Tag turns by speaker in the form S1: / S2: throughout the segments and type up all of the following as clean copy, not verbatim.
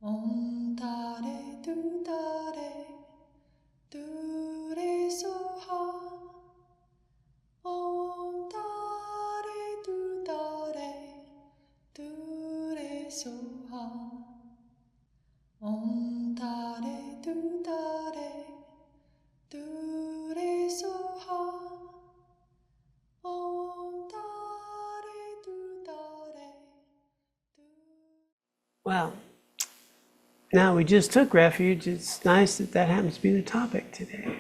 S1: Om Tare Du Tare Du Re Soha. Om Tare Du Tare Du Re Soha. Om Tare Du Tare Du Re Soha. Om Tare Du Tare Du.
S2: Well, now we just took refuge. It's nice that that happens to be the topic today.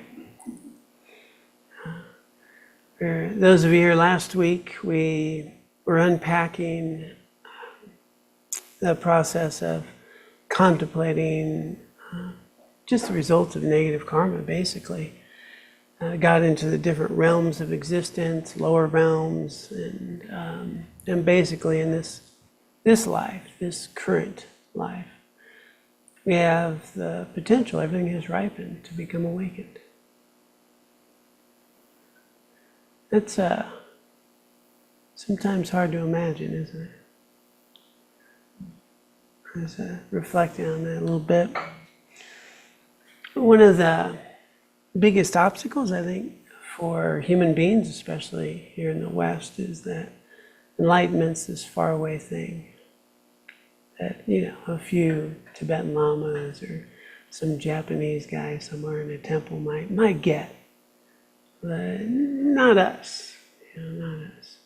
S2: For those of you here last week, we were unpacking the process of contemplating just the results of negative karma, basically. Got into the different realms of existence, lower realms, and basically in this life, this current life, we have the potential, everything has ripened to become awakened. It's sometimes hard to imagine, isn't it? I was reflecting on that a little bit. One of the biggest obstacles, I think, for human beings, especially here in the West, is that enlightenment's this faraway thing that, a few Tibetan lamas or some Japanese guy somewhere in a temple might get, but not us, not us.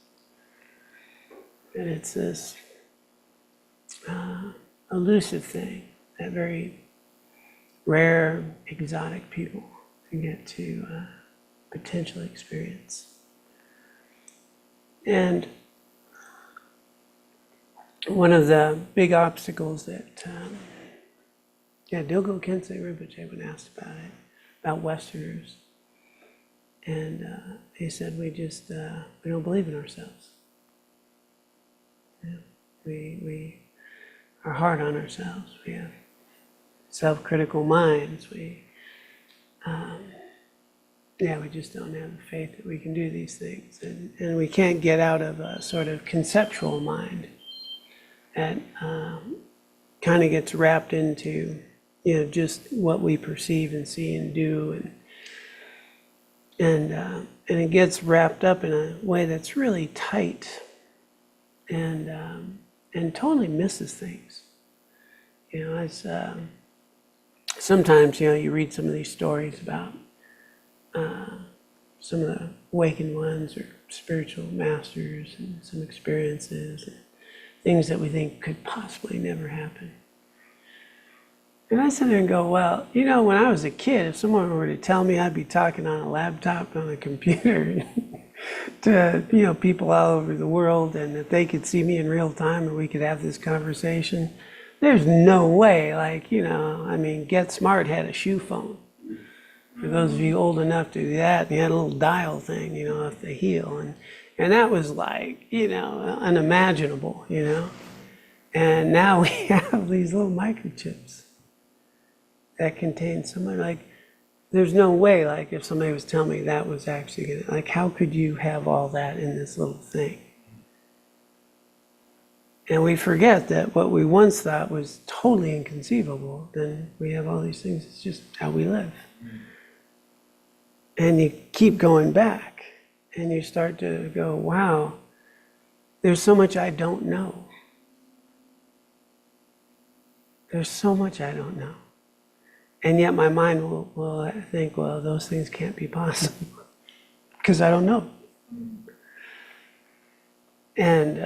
S2: And it's this elusive thing that very rare, exotic people can get to potentially experience. And one of the big obstacles that Dilgo Khyentse Rinpoche when asked about it, about Westerners, and he said we don't believe in ourselves. We are hard on ourselves. We have self-critical minds. We just don't have the faith that we can do these things, and we can't get out of a sort of conceptual mind that kind of gets wrapped into just what we perceive and see and do, and it gets wrapped up in a way that's really tight and totally misses things. It's sometimes you read some of these stories about some of the awakened ones or spiritual masters and some experiences and things that we think could possibly never happen. And I sit there and go, well, when I was a kid, if someone were to tell me I'd be talking on a laptop, on a computer to people all over the world, and that they could see me in real time and we could have this conversation, there's no way. Get Smart had a shoe phone. For those of you old enough to do that, and you had a little dial thing, off the heel, and that was unimaginable, And now we have these little microchips that contain somebody, there's no way, if somebody was telling me that was actually gonna, how could you have all that in this little thing? And we forget that what we once thought was totally inconceivable, then we have all these things, it's just how we live. And you keep going back, and you start to go, wow, there's so much I don't know. There's so much I don't know. And yet my mind will think, well, those things can't be possible because I don't know. And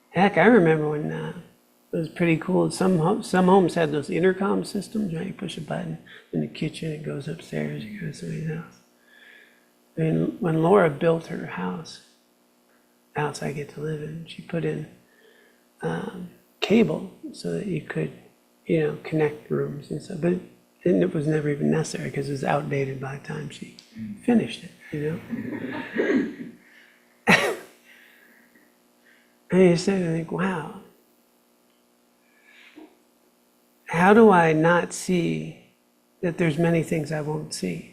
S2: heck, I remember when it was pretty cool. Some homes had those intercom systems, right? You push a button in the kitchen, it goes upstairs, you go to somebody's house. When Laura built her house, the house I get to live in, she put in cable so that you could connect rooms and stuff, but it was never even necessary because it was outdated by the time she finished it, And you start to think, wow, how do I not see that there's many things I won't see?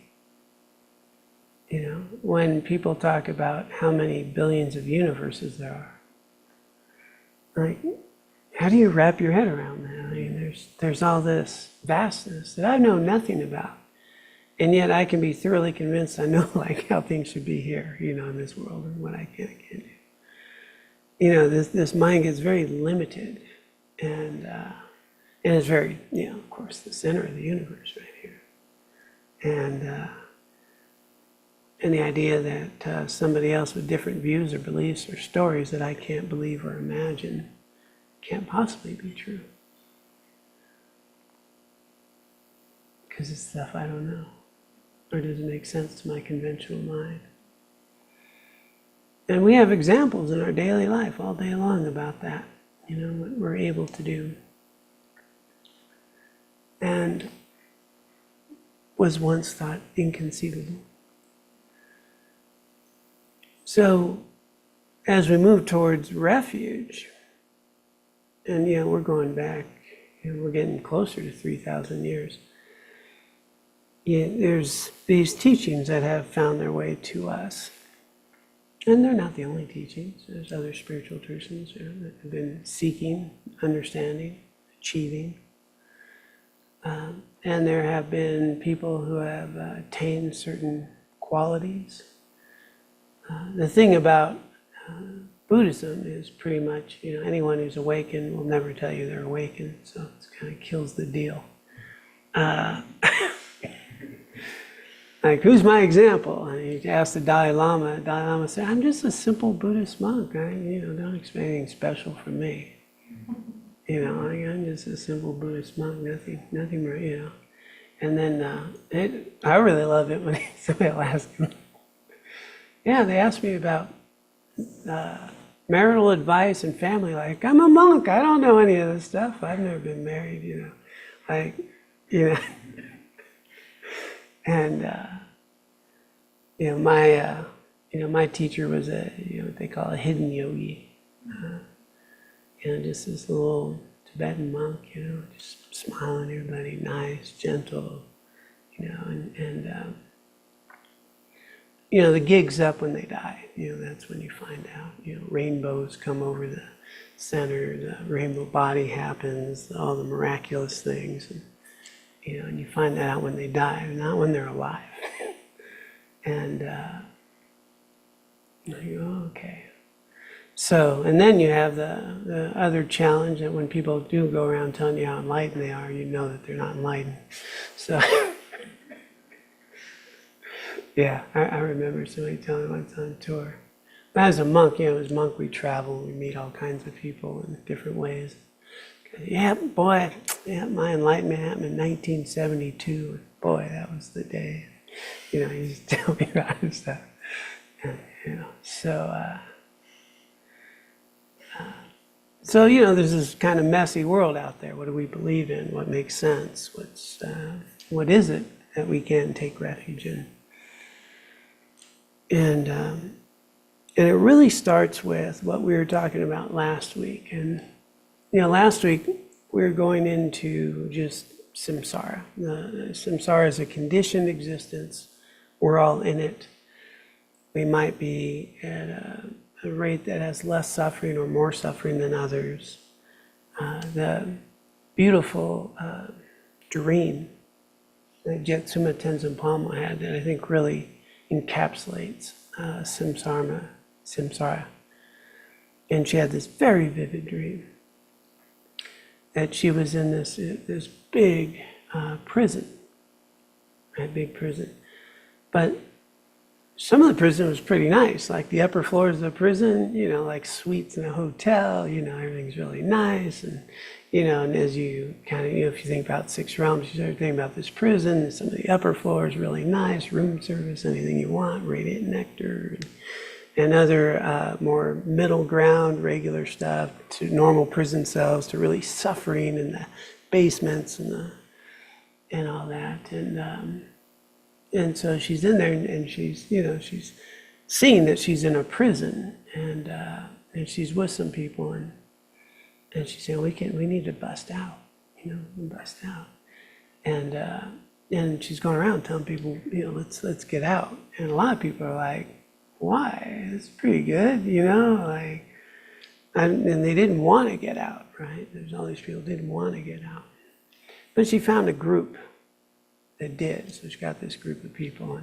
S2: When people talk about how many billions of universes there are, how do you wrap your head around that? there's all this vastness that I know nothing about. And yet I can be thoroughly convinced I know like how things should be here, in this world, and what I can't do. This mind gets very limited, and it's very, of course, the center of the universe right here. And the idea that somebody else with different views or beliefs or stories that I can't believe or imagine can't possibly be true. Because it's stuff I don't know, or doesn't make sense to my conventional mind. And we have examples in our daily life all day long about that, what we're able to do. And was once thought inconceivable. So, as we move towards refuge, and we're going back, we're getting closer to 3,000 years. There's these teachings that have found their way to us. And they're not the only teachings. There's other spiritual traditions that have been seeking, understanding, achieving. And there have been people who have attained certain qualities. The thing about Buddhism is pretty much, anyone who's awakened will never tell you they're awakened, so it kind of kills the deal. Like, who's my example? And you ask the Dalai Lama said, I'm just a simple Buddhist monk. Don't expect anything special from me. I'm just a simple Buddhist monk, nothing more, And then I really love it when somebody will ask him, they asked me about marital advice and family life. I'm a monk. I don't know any of this stuff. I've never been married, And my teacher was what they call a hidden yogi. Just this little Tibetan monk, just smiling at everybody, nice, gentle, the gig's up when they die. That's when you find out. Rainbows come over the center, the rainbow body happens, all the miraculous things. And you find that out when they die, not when they're alive. And you go, okay. So, and then you have the other challenge that when people do go around telling you how enlightened they are, you know that they're not enlightened. So, I remember somebody telling me once on tour. As a monk, as a monk we travel, we meet all kinds of people in different ways. My enlightenment happened in 1972. Boy, that was the day. He used to tell me about his stuff. So there's this kind of messy world out there. What do we believe in? What makes sense? What is it that we can take refuge in? And it really starts with what we were talking about last week. And last week we were going into just samsara. Samsara is a conditioned existence. We're all in it. We might be at a rate that has less suffering or more suffering than others. The beautiful dream that Jetsuma Tenzin Palmo had that I think really encapsulates samsara. And she had this very vivid dream that she was in this big prison, a big prison. But some of the prison was pretty nice, like the upper floors of the prison, like suites in a hotel, everything's really nice. And, and as you kind of, if you think about six realms, you start thinking about this prison, some of the upper floors really nice, room service, anything you want, radiant nectar, and other more middle ground, regular stuff, to normal prison cells, to really suffering in the basements and all that. And so she's in there, and she's seeing that she's in a prison, and she's with some people, and she's saying, we need to bust out, bust out. And she's going around telling people, let's get out. And a lot of people are like, why? It's pretty good, and they didn't want to get out, right? There's all these people who didn't want to get out. But she found a group that did. So she got this group of people,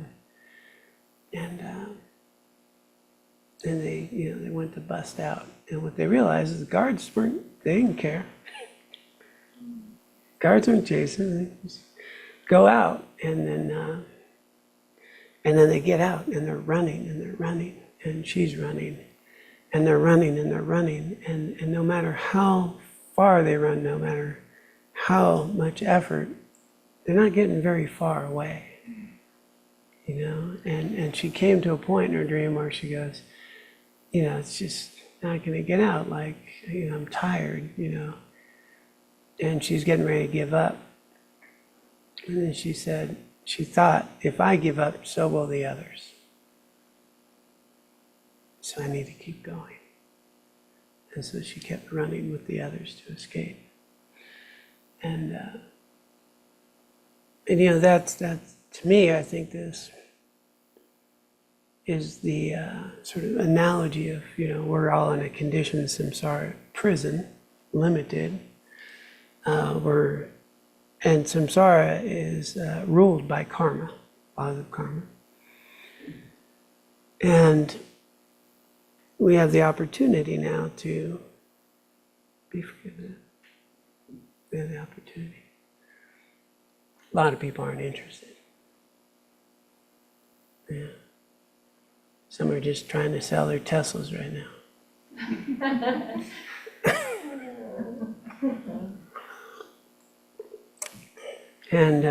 S2: and they, they went to bust out. And what they realized is the guards they didn't care. Guards weren't chasing. They just go out, and then they get out, and they're running, and she's running, and they're running, and no matter how far they run, no matter how much effort, they're not getting very far away, and she came to a point in her dream where she goes, it's just not going to get out, like, I'm tired, and she's getting ready to give up. And then she said, she thought, if I give up, so will the others. So I need to keep going. And so she kept running with the others to escape. And that's to me, I think this is the sort of analogy of, we're all in a conditioned samsara prison, limited. And samsara is ruled by karma, laws of karma. And we have the opportunity now to be forgiven. We have the opportunity. A lot of people aren't interested. Yeah. Some are just trying to sell their Teslas right now. And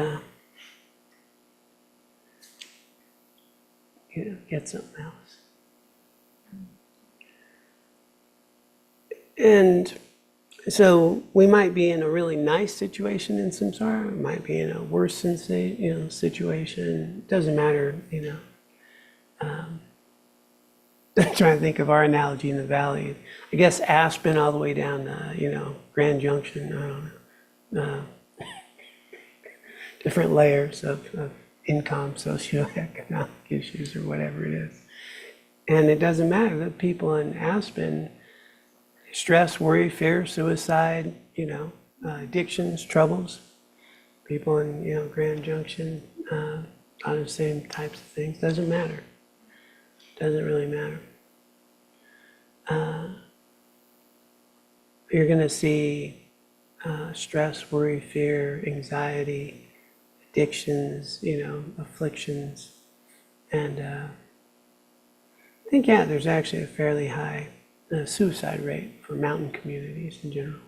S2: get something else. And so we might be in a really nice situation in samsara, we might be in a worse situation. It doesn't matter, I'm trying to think of our analogy in the valley. I guess Aspen all the way down to, Grand Junction, I don't know. Different layers of income, socioeconomic issues, or whatever it is. And it doesn't matter. The people in Aspen, stress, worry, fear, suicide, addictions, troubles. People in, Grand Junction, on the same types of things. Doesn't matter. Doesn't really matter. You're going to see stress, worry, fear, anxiety, addictions, afflictions. And I think, there's actually a fairly high suicide rate for mountain communities in general.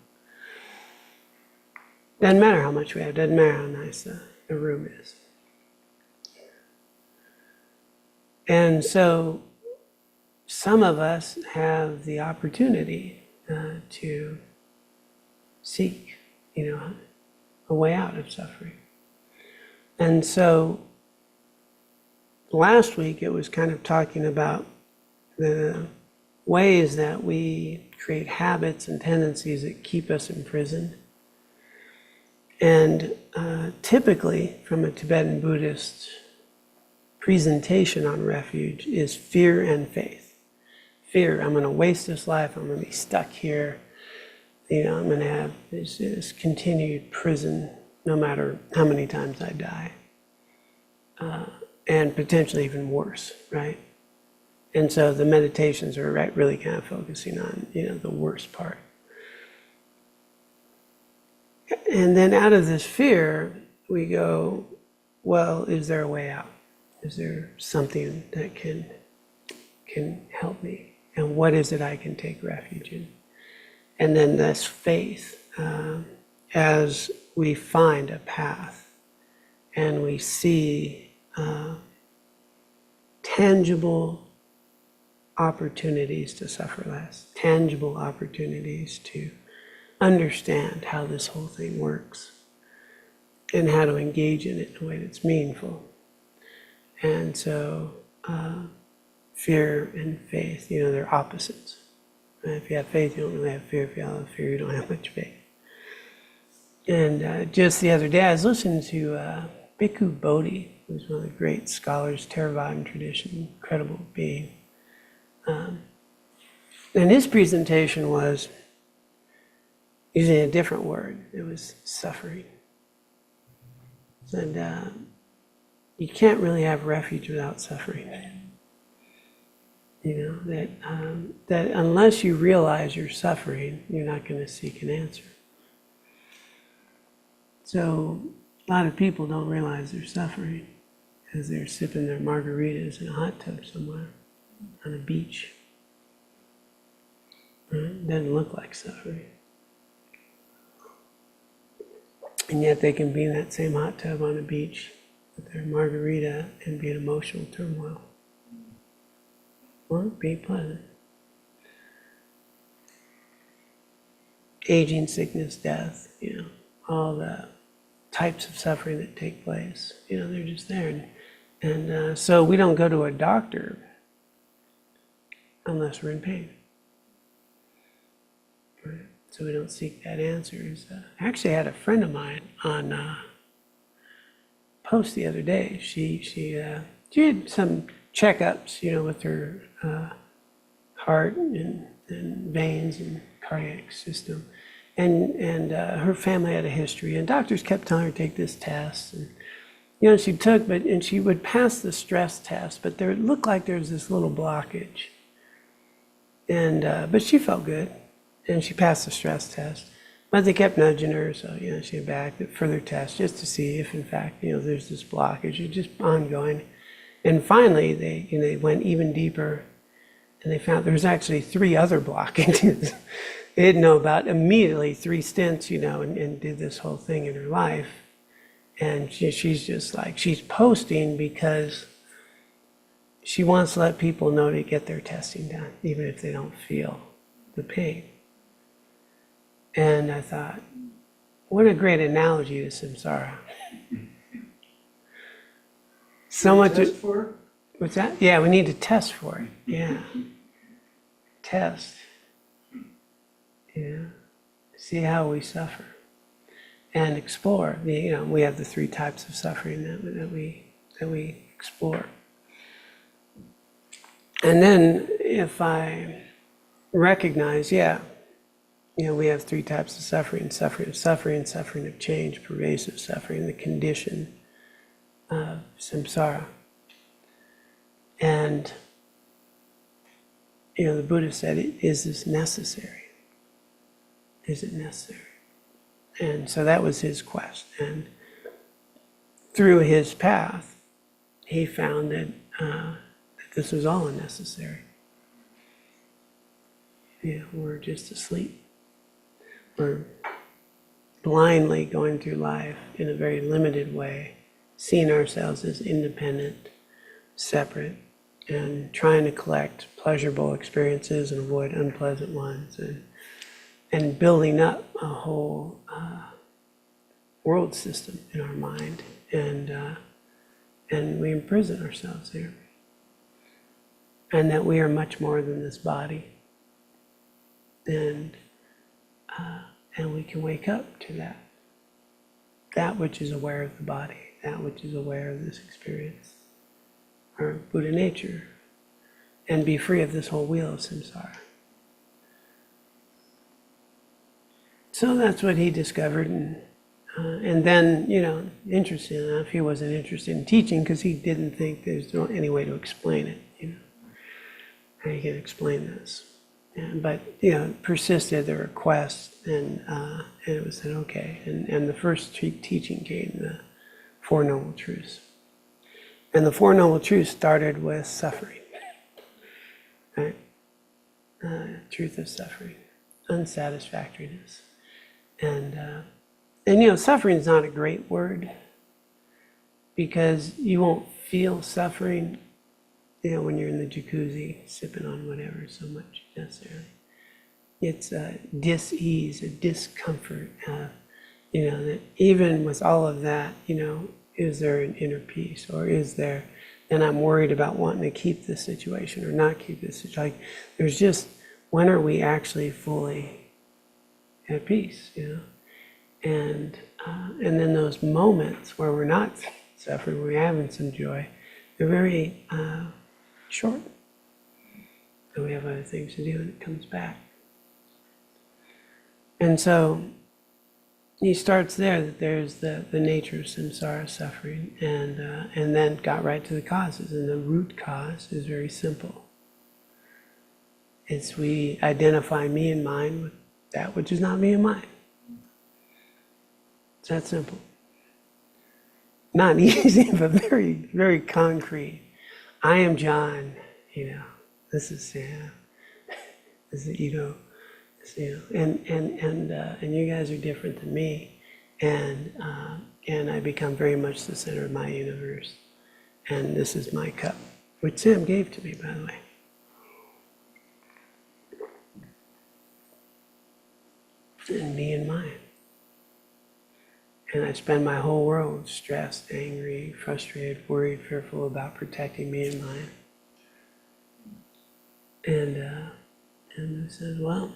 S2: Doesn't matter how much we have, doesn't matter how nice the room is. And so some of us have the opportunity to seek, a way out of suffering. And so last week it was kind of talking about the ways that we create habits and tendencies that keep us imprisoned. And typically, from a Tibetan Buddhist presentation on refuge, is fear and faith. Fear, I'm going to waste this life, I'm going to be stuck here, I'm going to have this continued prison no matter how many times I die. And potentially even worse, right? And so the meditations are really kind of focusing on, the worst part. And then out of this fear, we go, well, is there a way out? Is there something that can help me? And what is it I can take refuge in? And then this faith, as we find a path and we see tangible opportunities to suffer less, tangible opportunities to understand how this whole thing works and how to engage in it in a way that's meaningful. And so fear and faith, they're opposites. If you have faith, you don't really have fear. If you have fear, you don't have much faith. And just the other day, I was listening to Bhikkhu Bodhi, who's one of the great scholars, Theravadan tradition, incredible being. And his presentation was using a different word. It was suffering. said, you can't really have refuge without suffering. You know, that unless you realize you're suffering, you're not going to seek an answer. So a lot of people don't realize they're suffering because they're sipping their margaritas in a hot tub somewhere on a beach. Right? It doesn't look like suffering. And yet they can be in that same hot tub on a beach with their margarita and be in emotional turmoil. Or be pleasant. Aging, sickness, death, you know, all the types of suffering that take place, you know, they're just there. And so we don't go to a doctor unless we're in pain. Right? So we don't seek that answer. I actually had a friend of mine on post the other day. She had some checkups, you know, with her heart and veins and cardiac system, and her family had a history, and doctors kept telling her to take this test, and you know, and she would pass the stress test, but it looked like there was this little blockage, and but she felt good, and she passed the stress test. But they kept nudging her, so you know, she had back further tests just to see if, in fact, you know, there's this blockage. It's just ongoing. And finally, they went even deeper, and they found there was actually 3 other blockages. They didn't know about immediately 3 stents, you know, and did this whole thing in her life. And she's just like, she's posting because she wants to let people know to get their testing done, even if they don't feel the pain. And I thought, what a great analogy to samsara. So much.
S3: Test for it?
S2: What's that? Yeah, we need to test for it. Yeah. Test. Yeah. See how we suffer. And explore. You know, we have the 3 types of suffering that we explore. And then if I recognize, yeah, you know, we have 3 types of suffering: suffering of suffering, suffering of change, pervasive suffering, the condition of samsara. And, you know, the Buddha said, is this necessary? Is it necessary? And so that was his quest. And through his path, he found that this was all unnecessary. You know, we're just asleep. We're blindly going through life in a very limited way, seeing ourselves as independent, separate, and trying to collect pleasurable experiences and avoid unpleasant ones, and building up a whole world system in our mind, and we imprison ourselves there. And that we are much more than this body, and we can wake up to that which is aware of the body, that which is aware of this experience, our Buddha nature, and be free of this whole wheel of samsara. So that's what he discovered, and then, you know, interesting enough, he wasn't interested in teaching because he didn't think there's any way to explain it. You know, how you can explain this? But you know, persisted the request, and it was said okay. And the first teaching came, the 4 Noble Truths. And the 4 Noble Truths started with suffering, right? Truth of suffering, unsatisfactoriness, and you know, suffering is not a great word because you won't feel suffering, you know, when you're in the jacuzzi sipping on whatever so much necessarily. It's a dis-ease, a discomfort. You know, that even with all of that, you know, is there an inner peace, or is there, and I'm worried about wanting to keep this situation or not keep this situation. Like, there's just, when are we actually fully at peace, you know? And then those moments where we're not suffering, we're having some joy, they're very short. And we have other things to do, and it comes back. And so he starts there, that there's the nature of samsara suffering, and then got right to the causes. And the root cause is very simple. It's we identify me and mine with that which is not me and mine. It's that simple. Not easy, but very, very concrete. I am John, this is Sam, this is Ito, and you guys are different than me, and I become very much the center of my universe, and this is my cup, which Sam gave to me, by the way. And me and mine. And I spend my whole world stressed, angry, frustrated, worried, fearful about protecting me and mine. And he says, well,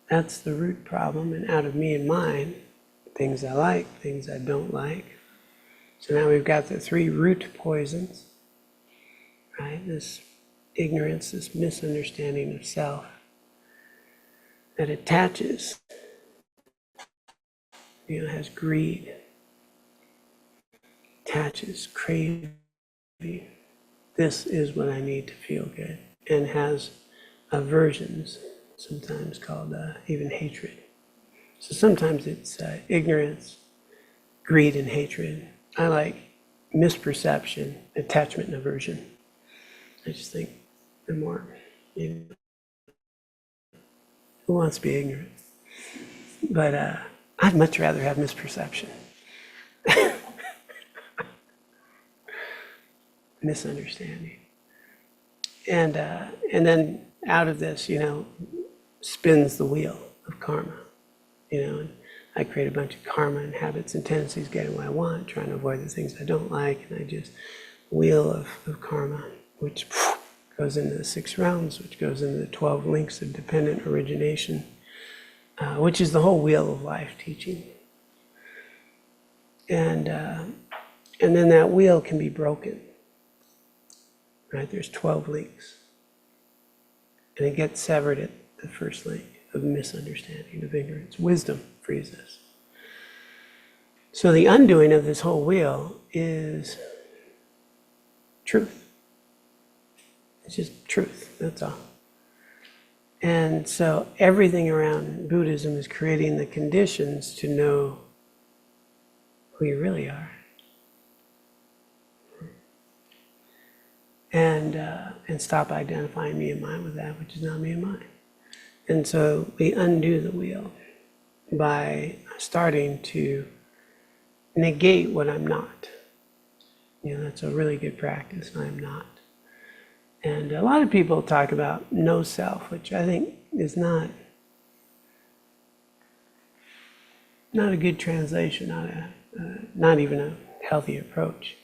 S2: that's the root problem. And out of me and mine, things I like, things I don't like. So now we've got the three root poisons, right? This ignorance, this misunderstanding of self that attaches, has greed, attaches, craving. This is what I need to feel good, and has aversions, sometimes called even hatred. So sometimes it's ignorance, greed, and hatred. I like misperception, attachment, and aversion. I just think they're more, who wants to be ignorant? But I'd much rather have misperception. Misunderstanding. And then out of this, spins the wheel of karma. And I create a bunch of karma and habits and tendencies, getting what I want, trying to avoid the things I don't like, and I just wheel of karma, which goes into the 6 realms, which goes into the 12 links of dependent origination, which is the whole wheel of life teaching. And then that wheel can be broken, right? There's 12 links. And it gets severed at the first link of misunderstanding, of ignorance. Wisdom frees us. So the undoing of this whole wheel is truth. It's just truth, that's all. And so everything around Buddhism is creating the conditions to know who you really are. And stop identifying me and mine with that which is not me and mine. And so we undo the wheel by starting to negate what I'm not. That's a really good practice. I'm not. And a lot of people talk about no self, which I think is not a good translation, not even a healthy approach.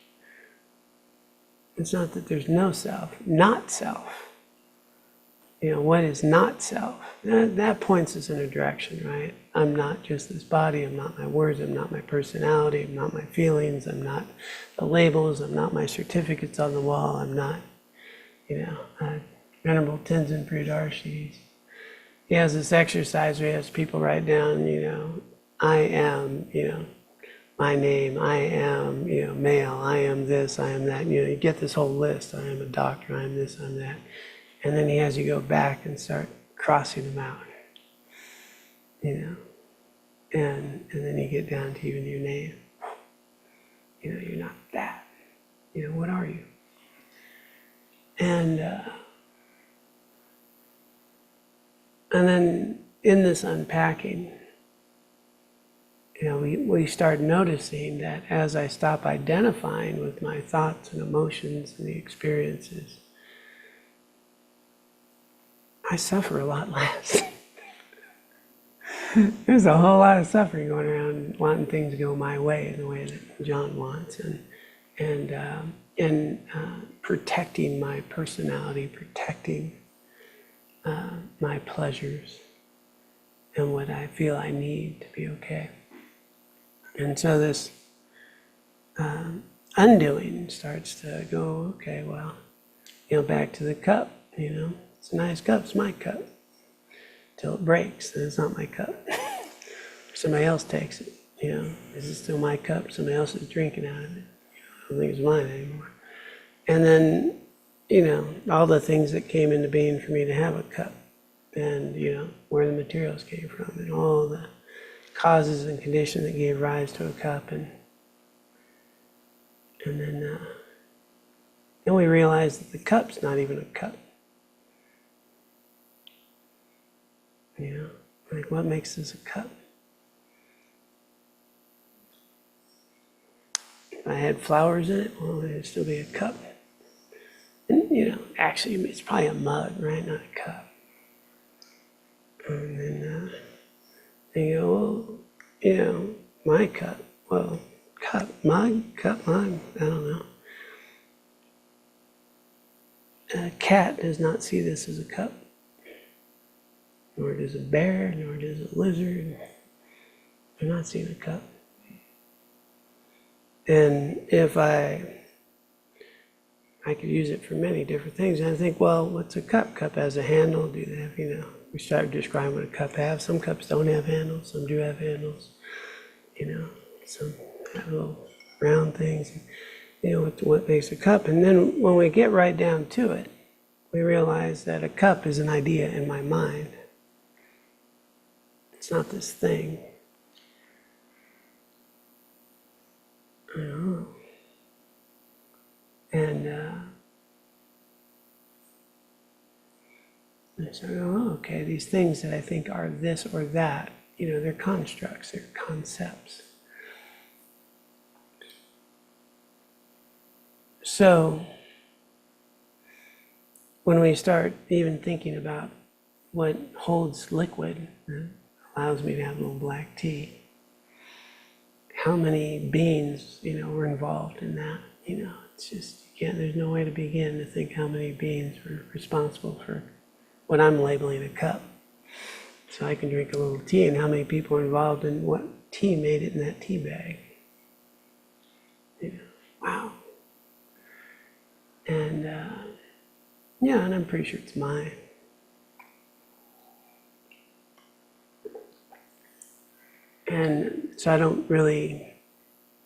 S2: It's not that there's no self, not self. What is not self? That points us in a direction, right? I'm not just this body, I'm not my words, I'm not my personality, I'm not my feelings, I'm not the labels, I'm not my certificates on the wall, I'm not, Venerable Tenzin Priyadarshi, he has this exercise where he has people write down, I am, my name, I am, male, I am this, I am that. You get this whole list. I am a doctor, I am this, I'm that. And then he has you go back and start crossing them out. And then you get down to even your name. You're not that. What are you? And then in this unpacking, we start noticing that as I stop identifying with my thoughts and emotions and the experiences, I suffer a lot less. There's a whole lot of suffering going around, wanting things to go my way, the way that John wants, and protecting my personality, protecting my pleasures and what I feel I need to be okay. And so this undoing starts to go, okay, well, back to the cup, it's a nice cup, it's my cup. Till it breaks, then it's not my cup. somebody else takes it. Is it still my cup? Somebody else is drinking out of it. I don't think it's mine anymore. And then, all the things that came into being for me to have a cup, and where the materials came from, and all the causes and conditions that gave rise to a cup, and then we realized that the cup's not even a cup. Like, what makes this a cup? If I had flowers in it, well, it'd still be a cup. And, actually, it's probably a mug, right? Not a cup. And then they go, well, my cup. Well, cup, mug, I don't know. A cat does not see this as a cup. Nor does a bear, nor does a lizard. They're not seeing a cup. And if I could use it for many different things, and I think, well, what's a cup? Cup has a handle. Do they have, we start describing what a cup has. Some cups don't have handles. Some do have handles. Some have little round things. What makes a cup? And then when we get right down to it, we realize that a cup is an idea in my mind. It's not this thing. And so I go, oh, okay, these things that I think are this or that, they're constructs, they're concepts. So when we start even thinking about what holds liquid, allows me to have a little black tea, how many beings, were involved in that? It's just, there's no way to begin to think how many beings were responsible for what I'm labeling a cup. So I can drink a little tea, and how many people are involved in what tea made it in that tea bag. Wow. And and I'm pretty sure it's mine. And so I don't really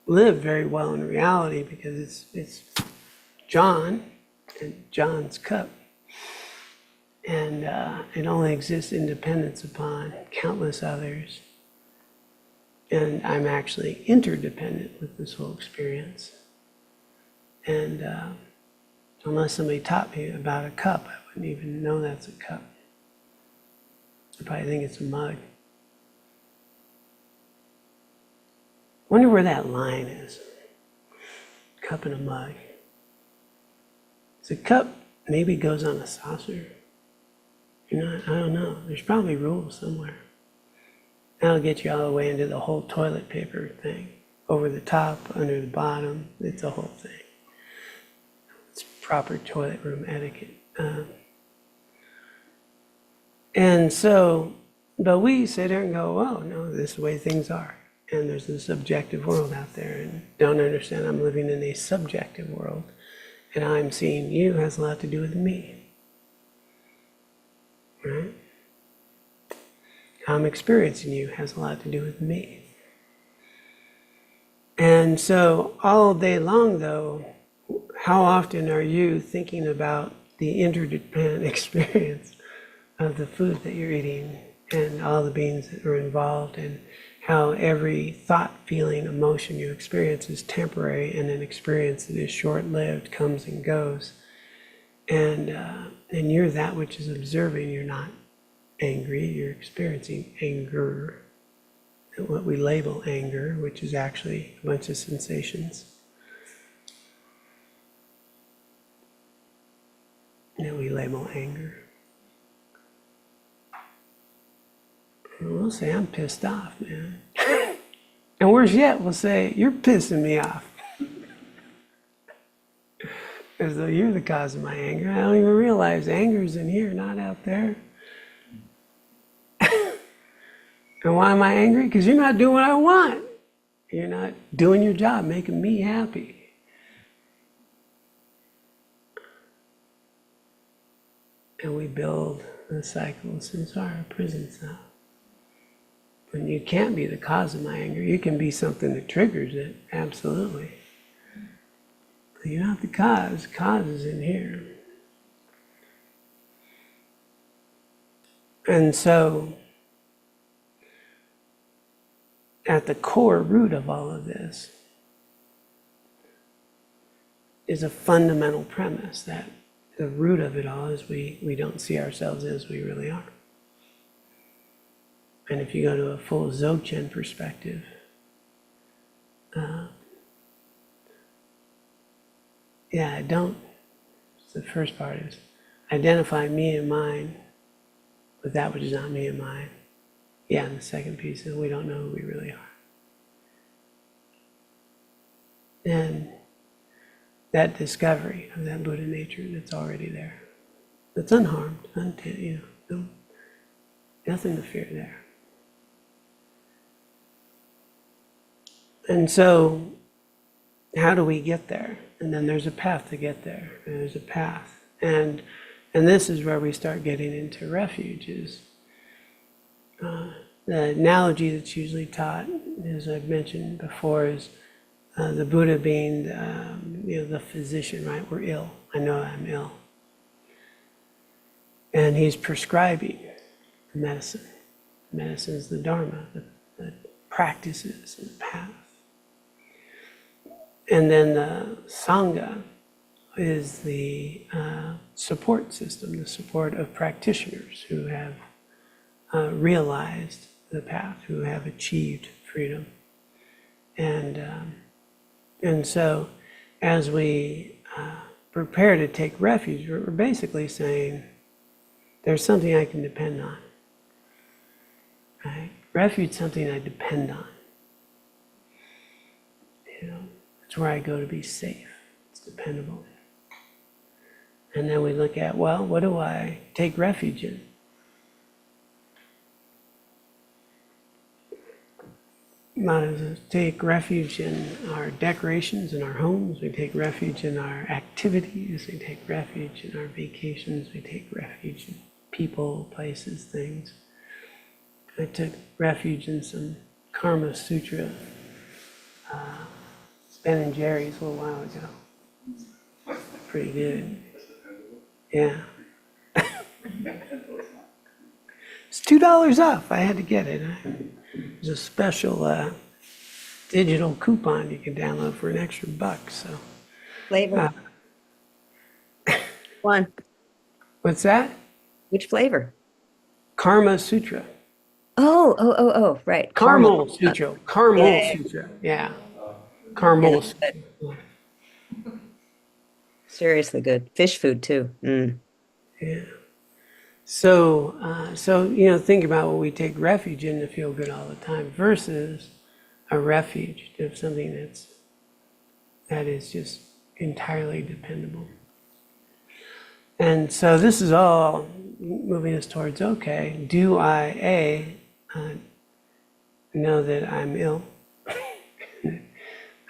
S2: live very well in reality because it's John and John's cup. And it only exists in dependence upon countless others. And I'm actually interdependent with this whole experience. And unless somebody taught me about a cup, I wouldn't even know that's a cup. I probably think it's a mug. Wonder where that line is. Cup and a mug. So a cup maybe goes on a saucer. I don't know. There's probably rules somewhere. That'll get you all the way into the whole toilet paper thing. Over the top, under the bottom, it's a whole thing. It's proper toilet room etiquette. And so, but we sit there and go, oh, no, this is the way things are. And there's this objective world out there, and don't understand I'm living in a subjective world. And I'm seeing you has a lot to do with me. Right? How I'm experiencing you has a lot to do with me. And so all day long, though, how often are you thinking about the interdependent experience of the food that you're eating and all the beings that are involved, and how every thought, feeling, emotion you experience is temporary, and an experience that is short-lived comes and goes. And you're that which is observing. You're not angry, you're experiencing anger, what we label anger, which is actually a bunch of sensations that we label anger. And we'll say, I'm pissed off, man. And worse yet, we'll say, you're pissing me off. As though you're the cause of my anger. I don't even realize anger's in here, not out there. And why am I angry? Because you're not doing what I want. You're not doing your job, making me happy. And we build the cycle of samsara, prison cell. And you can't be the cause of my anger. You can be something that triggers it, absolutely. But you're not the cause. Cause is in here. And so, at the core root of all of this is a fundamental premise that the root of it all is we don't see ourselves as we really are. And if you go to a full Dzogchen perspective, I don't. The first part is identify me and mine with that which is not me and mine. Yeah, and the second piece is we don't know who we really are. And that discovery of that Buddha nature that's already there, that's unharmed, nothing to fear there. And so, how do we get there? And then there's a path to get there. There's a path. And this is where we start getting into refuge, is the analogy that's usually taught, as I've mentioned before, is the Buddha being the physician, right? We're ill. I know I'm ill. And he's prescribing medicine. Medicine is the Dharma, the practices and the path. And then the Sangha is the support system, the support of practitioners who have realized the path, who have achieved freedom. And so as we prepare to take refuge, we're basically saying, there's something I can depend on. Right? Refuge is something I depend on. It's where I go to be safe. It's dependable. And then we look at, well, what do I take refuge in? Might as well take refuge in our decorations in our homes. We take refuge in our activities. We take refuge in our vacations. We take refuge in people, places, things. I took refuge in some Karma Sutra Ben and Jerry's a little while ago. Pretty good. Yeah. It's $2 off. I had to get it. There's a special digital coupon you can download for an extra $1. So.
S3: Flavor. One.
S2: What's that?
S3: Which flavor?
S2: Karma Sutra.
S3: Oh, right.
S2: Caramel Sutra. Caramel
S3: Yeah.
S2: Sutra. Yeah. Caramel.
S3: Yeah, seriously good. Fish food too. Mm.
S2: Yeah. So think about what we take refuge in to feel good all the time versus a refuge of something that is just entirely dependable. And so this is all moving us towards, okay, do I know that I'm ill,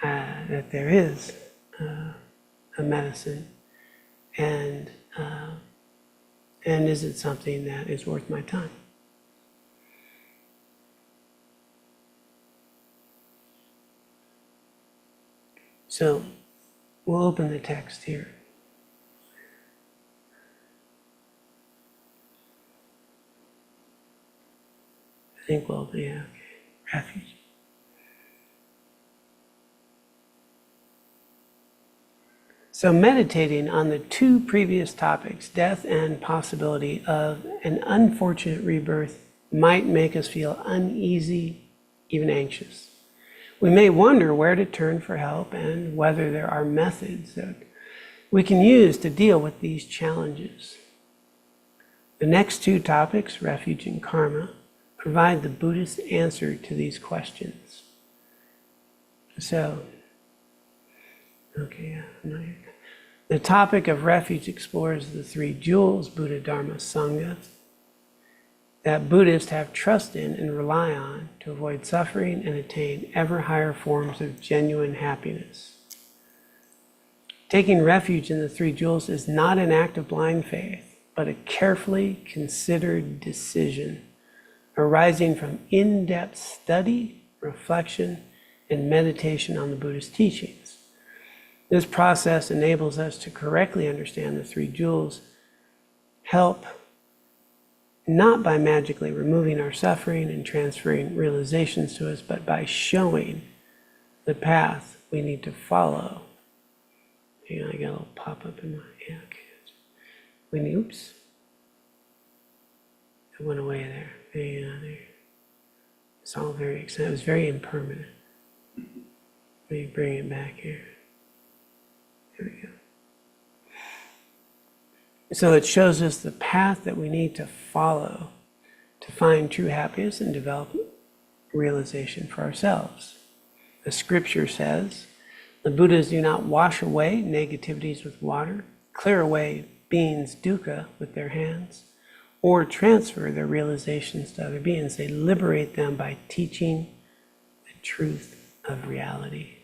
S2: that there is a medicine, and is it something that is worth my time? So we'll open the text here. I think okay. Refuge. So meditating on the two previous topics, death and possibility of an unfortunate rebirth, might make us feel uneasy, even anxious. We may wonder where to turn for help and whether there are methods that we can use to deal with these challenges. The next two topics, refuge and karma, provide the Buddhist answer to these questions. So, the topic of refuge explores the three jewels, Buddha, Dharma, Sangha, that Buddhists have trust in and rely on to avoid suffering and attain ever higher forms of genuine happiness. Taking refuge in the three jewels is not an act of blind faith, but a carefully considered decision arising from in-depth study, reflection, and meditation on the Buddhist teachings. This process enables us to correctly understand the three jewels, help not by magically removing our suffering and transferring realizations to us, but by showing the path we need to follow. Hang on, I got a little pop-up in my, yeah, okay. Oops. It went away there. Hang on there. It's all very exciting. It was very impermanent. Let me bring it back here. There we go. So it shows us the path that we need to follow to find true happiness and develop realization for ourselves. The scripture says, the Buddhas do not wash away negativities with water, clear away beings' dukkha with their hands, or transfer their realizations to other beings. They liberate them by teaching the truth of reality.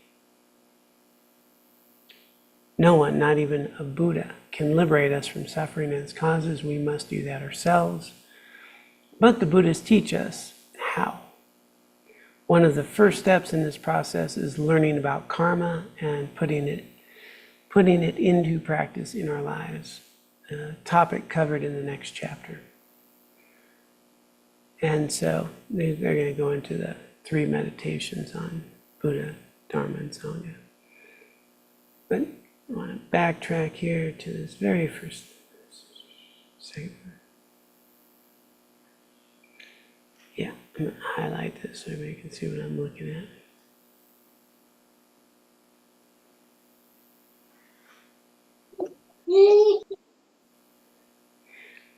S2: No one, not even a Buddha, can liberate us from suffering and its causes. We must do that ourselves. But the Buddhists teach us how. One of the first steps in this process is learning about karma and putting it into practice in our lives. A topic covered in the next chapter. And so they're going to go into the 3 meditations on Buddha, Dharma, and Sangha. But I want to backtrack here to this very first segment. Yeah, I'm going to highlight this so everybody can see what I'm looking at.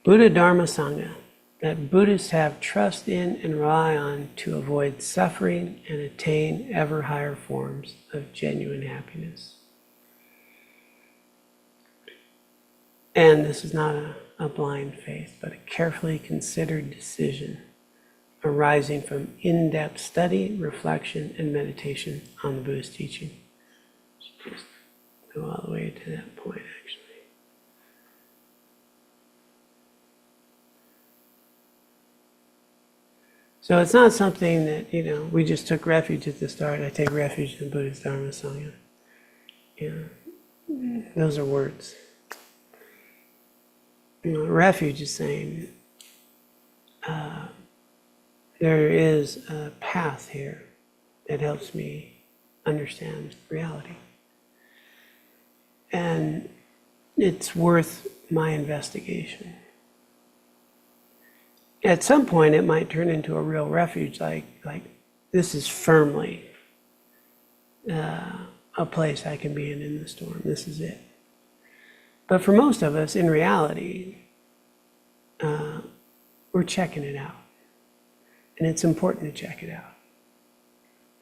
S2: Buddha, Dharma, Sangha, that Buddhists have trust in and rely on to avoid suffering and attain ever higher forms of genuine happiness. And this is not a blind faith, but a carefully considered decision arising from in-depth study, reflection, and meditation on the Buddhist teaching. Just go all the way to that point, actually. So it's not something that, we just took refuge at the start. I take refuge in Buddhist Dharma Sangha. Those are words. Refuge is saying there is a path here that helps me understand reality. And it's worth my investigation. At some point, it might turn into a real refuge, like this is firmly a place I can be in the storm. This is it. But for most of us, in reality, we're checking it out. And it's important to check it out.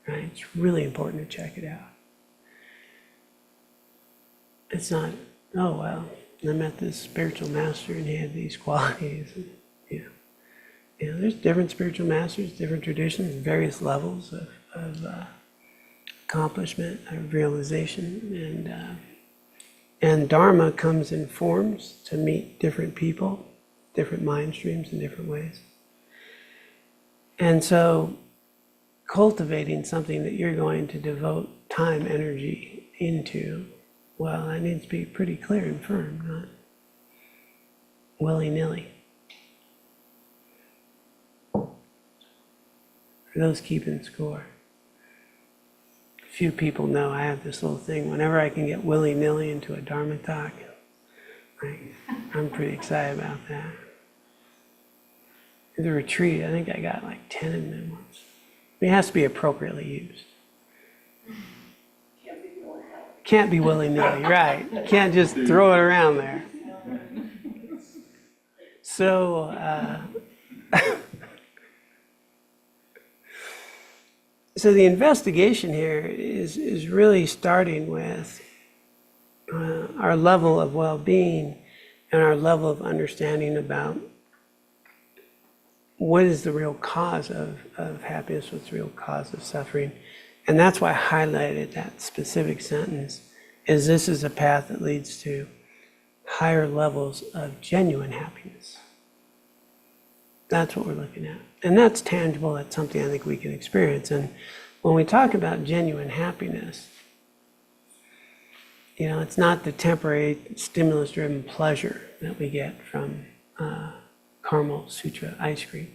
S2: Right? It's really important to check it out. It's not, oh, well, I met this spiritual master and he had these qualities. And, there's different spiritual masters, different traditions, various levels of accomplishment, of realization. And Dharma comes in forms to meet different people, different mind streams in different ways. And so cultivating something that you're going to devote time, energy into, well, that needs to be pretty clear and firm, not willy-nilly. For those keeping score. Few people know I have this little thing. Whenever I can get willy-nilly into a Dharma talk, I'm pretty excited about that. At the retreat, I think I got like 10 of them once. It has to be appropriately used. Can't be willy-nilly, right. Can't just throw it around there. So, so the investigation here is really starting with our level of well-being and our level of understanding about what is the real cause of happiness, what's the real cause of suffering. And that's why I highlighted that specific sentence, is this is a path that leads to higher levels of genuine happiness. That's what we're looking at. And that's tangible. That's something I think we can experience. And when we talk about genuine happiness, it's not the temporary stimulus-driven pleasure that we get from caramel sutra ice cream.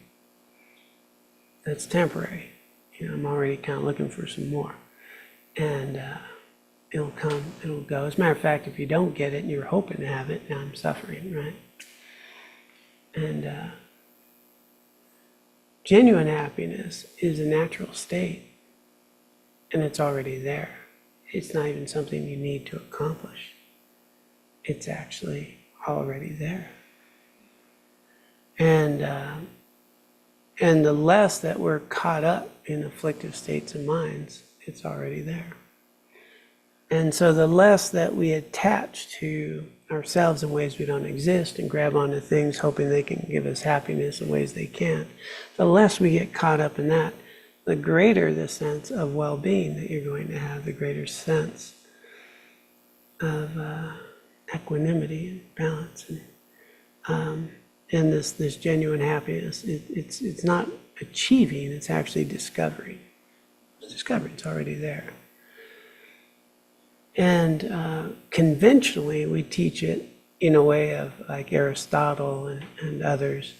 S2: That's temporary. I'm already kind of looking for some more. And it'll come, it'll go. As a matter of fact, if you don't get it and you're hoping to have it, now I'm suffering, right? And genuine happiness is a natural state, and it's already there. It's not even something you need to accomplish. It's actually already there. And the less that we're caught up in afflictive states of minds, it's already there. And so the less that we attach to ourselves in ways we don't exist and grab onto things hoping they can give us happiness in ways they can't, the less we get caught up in that, the greater the sense of well-being that you're going to have, the greater sense of equanimity and balance. And this genuine happiness, it's not achieving, it's actually discovering. It's discovering, it's already there. And conventionally, we teach it in a way of, like Aristotle and others,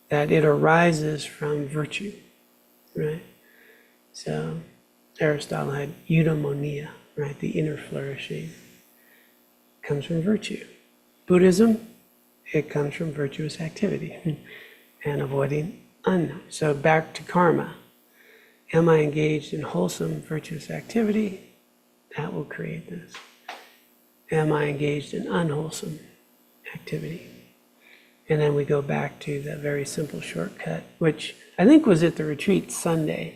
S2: that it arises from virtue, right? So Aristotle had eudaimonia, right? The inner flourishing comes from virtue. Buddhism, it comes from virtuous activity and avoiding unknown. So back to karma. Am I engaged in wholesome, virtuous activity? That will create this. Am I engaged in unwholesome activity? And then we go back to the very simple shortcut, which I think was at the retreat Sunday.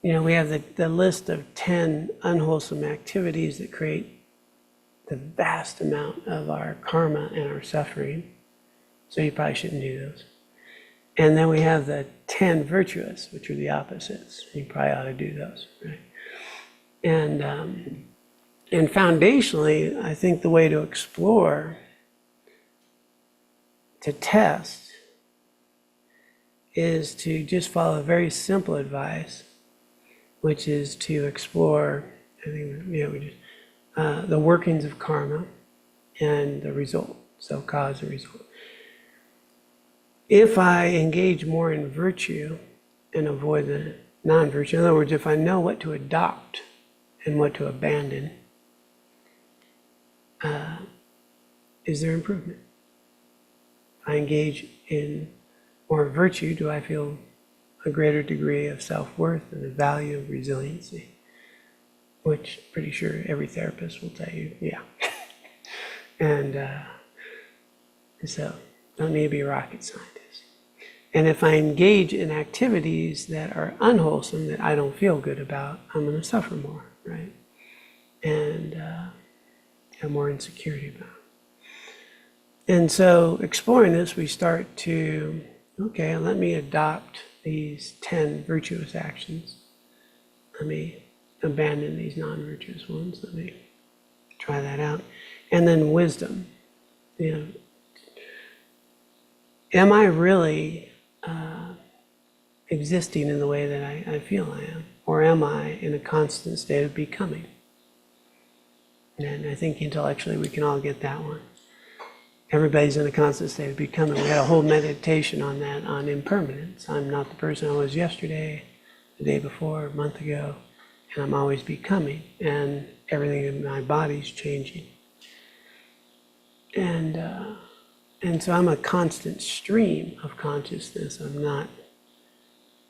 S2: We have the list of 10 unwholesome activities that create the vast amount of our karma and our suffering. So you probably shouldn't do those. And then we have the 10 virtuous, which are the opposites. You probably ought to do those, right? And foundationally, I think the way to explore, to test, is to just follow very simple advice, which is to explore, I think, the workings of karma and the result, so cause and result. If I engage more in virtue and avoid the non-virtue, in other words, if I know what to adopt and what to abandon, is there improvement? If I engage in more virtue, do I feel a greater degree of self-worth and the value of resiliency? Which I'm pretty sure every therapist will tell you, yeah. And so, don't need to be a rocket scientist. And if I engage in activities that are unwholesome, that I don't feel good about, I'm going to suffer more, right? And have more insecurity about. And so, exploring this, we start to, okay, let me adopt these 10 virtuous actions. Let me abandon these non-virtuous ones. Let me try that out. And then wisdom. Am I really existing in the way that I feel I am? Or am I in a constant state of becoming? And I think intellectually we can all get that one. Everybody's in a constant state of becoming. We had a whole meditation on that, on impermanence. I'm not the person I was yesterday, the day before, a month ago, and I'm always becoming, and everything in my body's changing. And so I'm a constant stream of consciousness. I'm not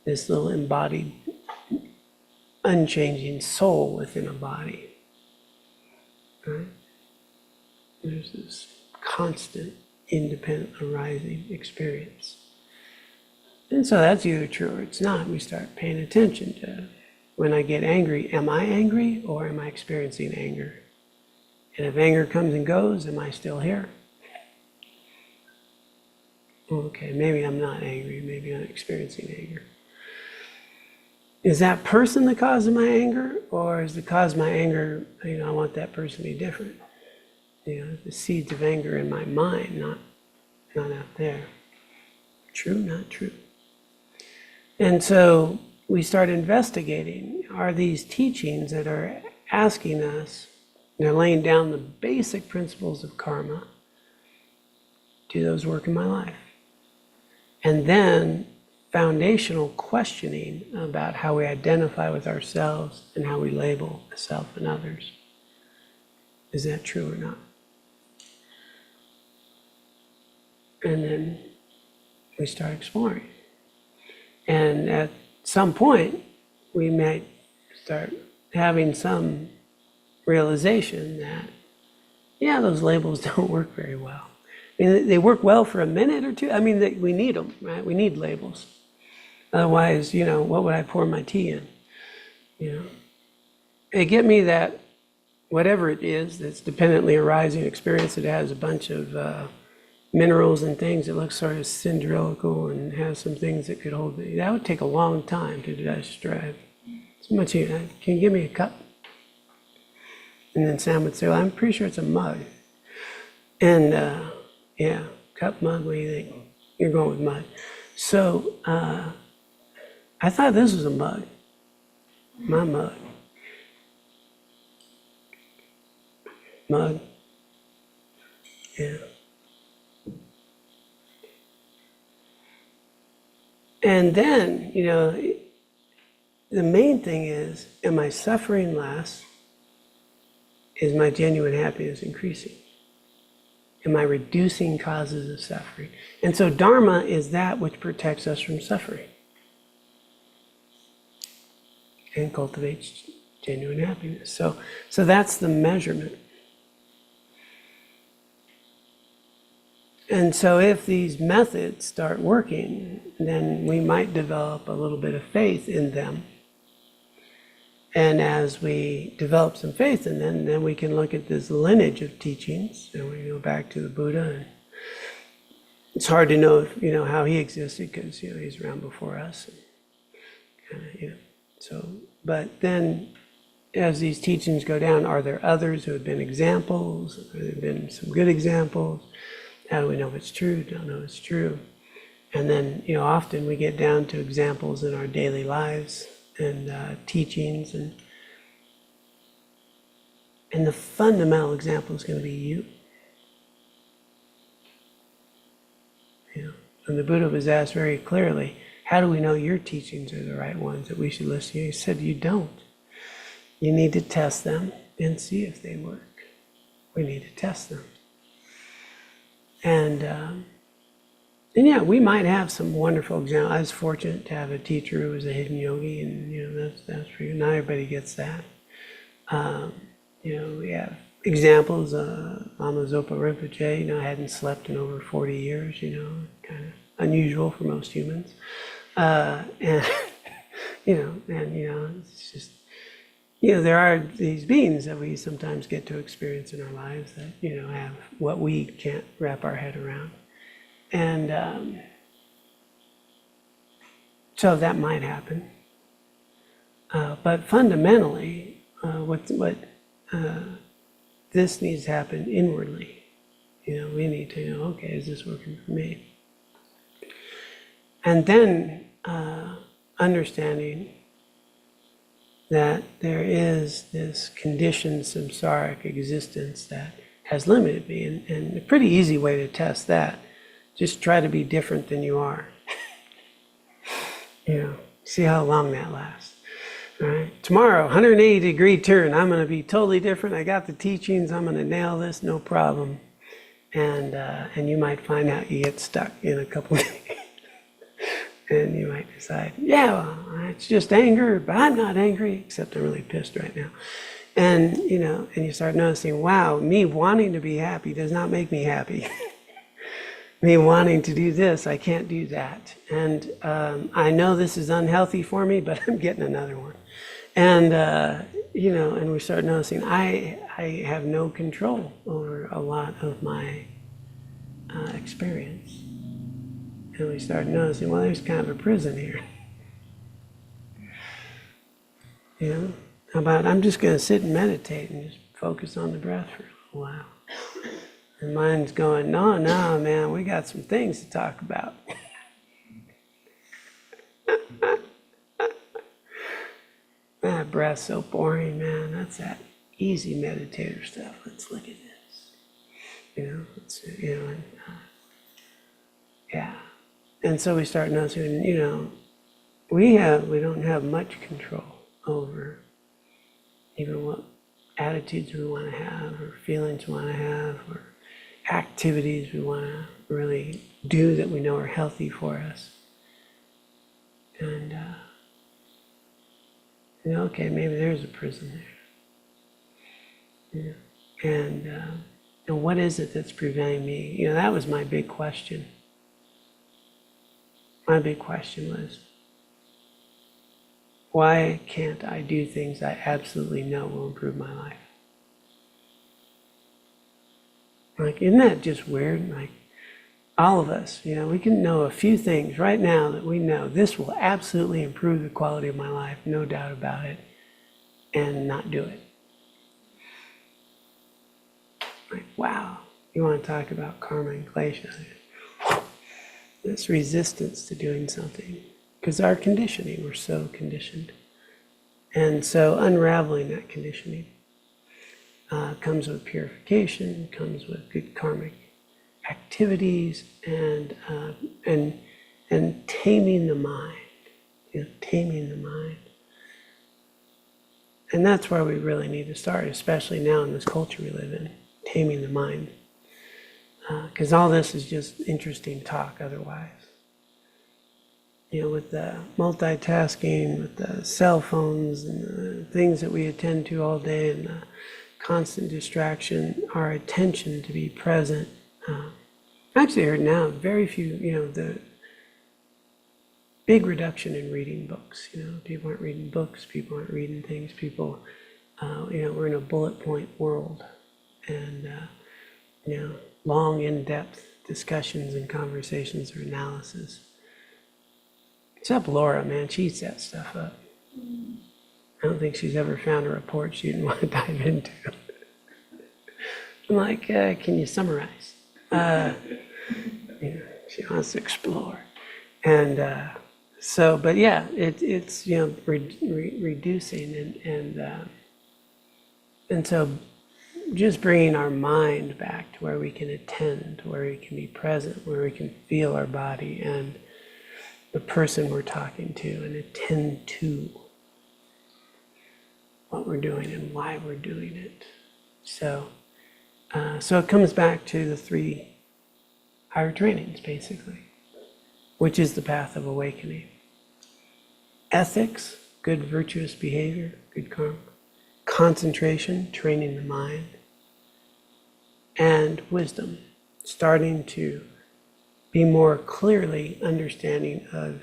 S2: this little embodied, unchanging soul within a body. Right? There's this constant, independent, arising experience. And so that's either true or it's not. We start paying attention to, when I get angry, am I angry or am I experiencing anger? And if anger comes and goes, am I still here? Okay, maybe I'm not angry, maybe I'm experiencing anger. Is that person the cause of my anger, or is the cause of my anger, I want that person to be different? The seeds of anger in my mind, not out there. True, not true. And so we start investigating, are these teachings that are asking us, they're laying down the basic principles of karma, do those work in my life? And then foundational questioning about how we identify with ourselves and how we label the self and others. Is that true or not? And then we start exploring. And at some point, we might start having some realization that, yeah, those labels don't work very well. I mean, they work well for a minute or two. I mean, we need them, right? We need labels. Otherwise, what would I pour my tea in? They get me that whatever it is that's dependently arising experience that has a bunch of minerals and things, it looks sort of cylindrical and has some things that could hold me. That would take a long time to describe. It's much easier. Can you give me a cup? And then Sam would say, well, I'm pretty sure it's a mug. And yeah, cup, mug, what do you think? You're going with mug. So I thought this was a mug, my mug. Mug, yeah. And then, the main thing is, am I suffering less? Is my genuine happiness increasing? Am I reducing causes of suffering? And so Dharma is that which protects us from suffering and cultivates genuine happiness. So that's the measurement. And so if these methods start working, then we might develop a little bit of faith in them. And as we develop some faith in them, then we can look at this lineage of teachings, and we go back to the Buddha. And it's hard to know, how he existed because, he's around before us. And so, but then as these teachings go down, are there others who have been examples? Have there been some good examples? How do we know if it's true? Don't know if it's true. And then, often we get down to examples in our daily lives and teachings, and the fundamental example is going to be you. And the Buddha was asked very clearly, how do we know your teachings are the right ones that we should listen to? He said, you don't. You need to test them and see if they work. We need to test them. And yeah, we might have some wonderful examples. I was fortunate to have a teacher who was a hidden yogi, and that's pretty good. Not everybody gets that. We have examples. Lama Zopa Rinpoche, I hadn't slept in over 40 years. Kind of unusual for most humans. And it's just, there are these beings that we sometimes get to experience in our lives that, have what we can't wrap our head around. And so that might happen. But fundamentally, this needs to happen inwardly. We need to know, okay, is this working for me? And then understanding that there is this conditioned samsaric existence that has limited me. And a pretty easy way to test that, just try to be different than you are. See how long that lasts. All right. Tomorrow, 180-degree turn. I'm going to be totally different. I got the teachings. I'm going to nail this, no problem. And you might find out you get stuck in a couple of days. And you might decide, yeah, well, it's just anger, but I'm not angry, except I'm really pissed right now. And, and you start noticing, wow, me wanting to be happy does not make me happy. Me wanting to do this, I can't do that. And I know this is unhealthy for me, but I'm getting another one. And, and we start noticing I have no control over a lot of my experience. And we start noticing, well, there's kind of a prison here. How about I'm just going to sit and meditate and just focus on the breath for a little while. And mind's going, no, man, we got some things to talk about. breath so boring, man. That's that easy meditator stuff. Let's look at this. And, yeah. And so we start noticing, we don't have much control over even what attitudes we want to have, or feelings we want to have, or activities we want to really do that we know are healthy for us. And, okay, maybe there's a prison there. And what is it that's preventing me? That was my big question. My big question was, why can't I do things I absolutely know will improve my life? Like, isn't that just weird? Like, all of us, we can know a few things right now that we know this will absolutely improve the quality of my life, no doubt about it, and not do it. Like, wow, you want to talk about karma and klesha? This resistance to doing something, because our conditioning, we're so conditioned. And so unraveling that conditioning comes with purification, comes with good karmic activities, and taming the mind, taming the mind. And that's where we really need to start, especially now in this culture we live in, taming the mind. Because all this is just interesting talk otherwise. With the multitasking, with the cell phones and the things that we attend to all day, and the constant distraction, our attention to be present. Actually, I heard now very few, the big reduction in reading books. People aren't reading books, people aren't reading things, people, we're in a bullet point world. And, long, in-depth discussions and conversations or analysis. Except Laura, man, she eats that stuff up. I don't think she's ever found a report she didn't want to dive into. I'm like, can you summarize? She wants to explore. And but yeah, it's reducing and so just bringing our mind back to where we can attend, where we can be present, where we can feel our body and the person we're talking to, and attend to what we're doing and why we're doing it. So it comes back to the 3 higher trainings, basically, which is the path of awakening. Ethics, good virtuous behavior, good karma. Concentration, training the mind. And wisdom, starting to be more clearly understanding of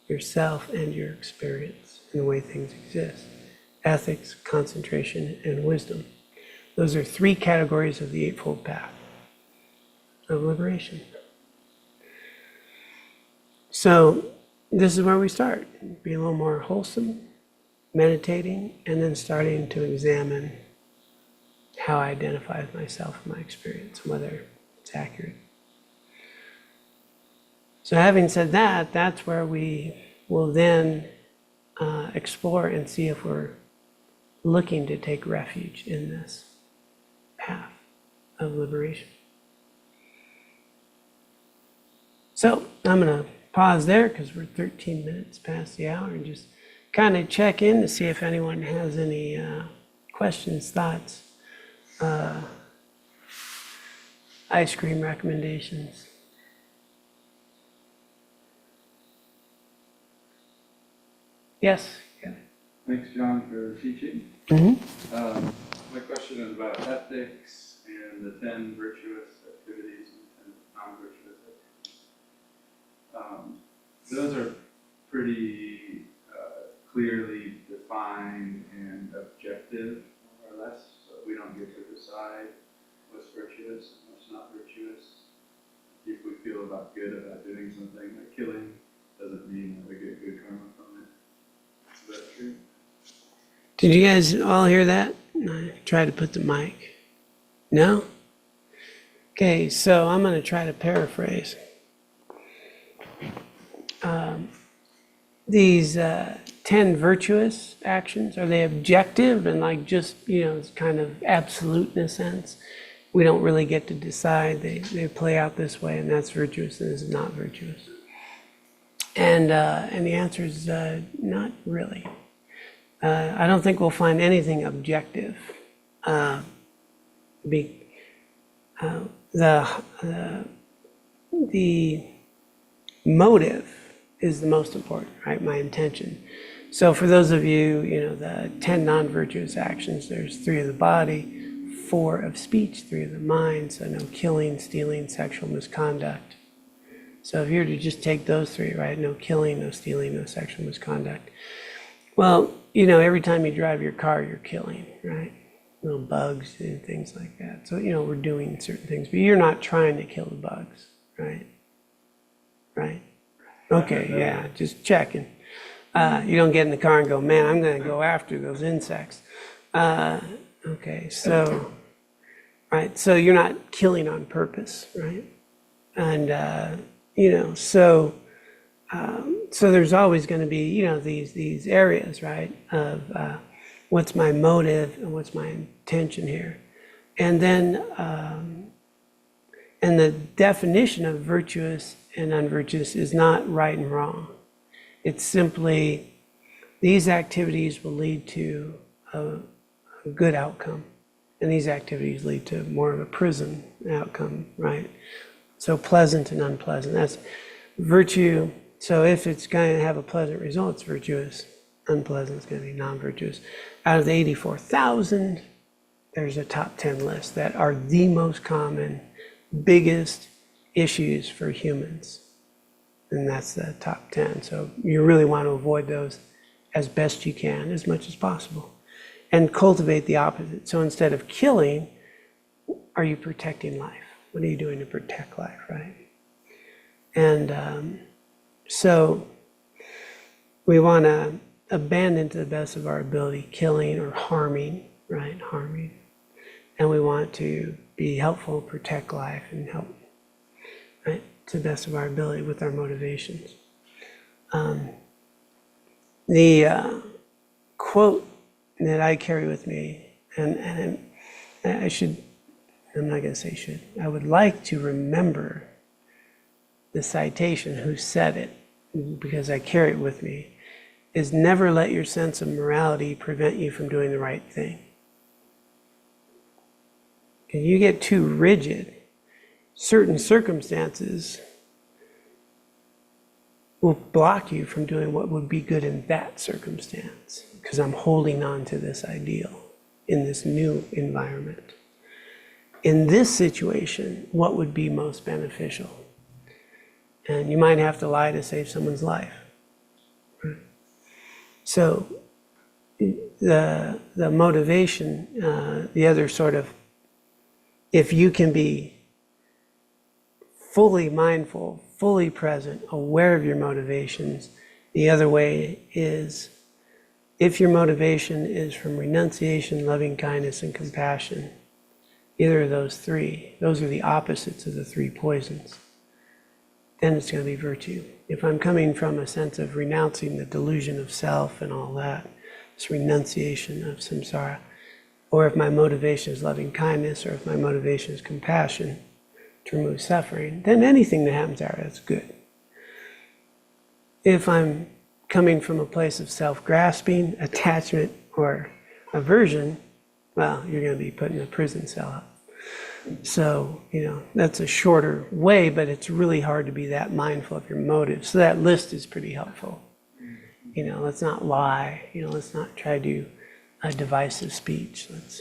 S2: yourself and your experience and the way things exist. Ethics, concentration, and wisdom. Those are 3 categories of the Eightfold Path of liberation. So this is where we start. Be a little more wholesome, meditating, and then starting to examine how I identify with myself and my experience, whether it's accurate. So having said that, that's where we will then explore and see if we're looking to take refuge in this path of liberation. So I'm going to pause there because we're 13 minutes past the hour, and just kind of check in to see if anyone has any questions, thoughts, ice cream recommendations. Yes. Yeah.
S4: Thanks, John, for teaching.
S2: Mm-hmm.
S4: My question is about ethics and the 10 virtuous activities and 10 non-virtuous activities. Those are pretty clearly defined and objective, more or less, so we don't get to decide what's virtuous and what's not virtuous. If we feel good about doing something like killing, doesn't mean that we get good karma from it. Is that true?
S2: Did you guys all hear that? I tried to put the mic. No? Okay, so I'm going to try to paraphrase. These 10 virtuous actions, are they objective and like just, it's kind of absolute in a sense? We don't really get to decide. They play out this way, and that's virtuous, and this is not virtuous. And the answer is not really. I don't think we'll find anything objective. The motive is the most important, right? My intention. So for those of you, the 10 non-virtuous actions, there's 3 of the body, 4 of speech, 3 of the mind, so no killing, stealing, sexual misconduct. So if you were to just take those 3, right? No killing, no stealing, no sexual misconduct. Well, every time you drive your car, you're killing, right? Little bugs and things like that. So, we're doing certain things, but you're not trying to kill the bugs, right? Right? Okay, yeah, just checking. You don't get in the car and go, man, I'm going to go after those insects. Okay, so, right, so you're not killing on purpose, right? And, so there's always going to be, these areas, right, of what's my motive and what's my intention here. And then, and the definition of virtuous and unvirtuous is not right and wrong. It's simply these activities will lead to a good outcome, and these activities lead to more of a prison outcome, right? So pleasant and unpleasant, that's virtue. So if it's going to have a pleasant result, it's virtuous. Unpleasant is going to be non-virtuous. Out of the 84,000, there's a top 10 list that are the most common, biggest issues for humans. And that's the top 10. So you really want to avoid those as best you can, as much as possible. And cultivate the opposite. So instead of killing, are you protecting life? What are you doing to protect life, right? And so we want to abandon to the best of our ability killing or harming, right? Harming. And we want to be helpful, protect life, and help, right? To the best of our ability with our motivations. The quote that I carry with me, and I should, I'm not going to say should, I would like to remember the citation, who said it, because I carry it with me, is never let your sense of morality prevent you from doing the right thing. If you get too rigid, certain circumstances will block you from doing what would be good in that circumstance, because I'm holding on to this ideal in this new environment. In this situation, what would be most beneficial? And you might have to lie to save someone's life. Right? So the motivation, the other sort of, if you can be fully mindful, fully present, aware of your motivations, the other way is, if your motivation is from renunciation, loving kindness, and compassion, either of those 3, those are the opposites of the 3 poisons, then it's going to be virtue. If I'm coming from a sense of renouncing the delusion of self and all that, this renunciation of samsara, or if my motivation is loving kindness, or if my motivation is compassion to remove suffering, then anything that happens there is good. If I'm coming from a place of self-grasping, attachment, or aversion, well, you're going to be put in a prison cell up. So, that's a shorter way, but it's really hard to be that mindful of your motives. So that list is pretty helpful. Let's not lie. Let's not try to do a divisive speech. Let's,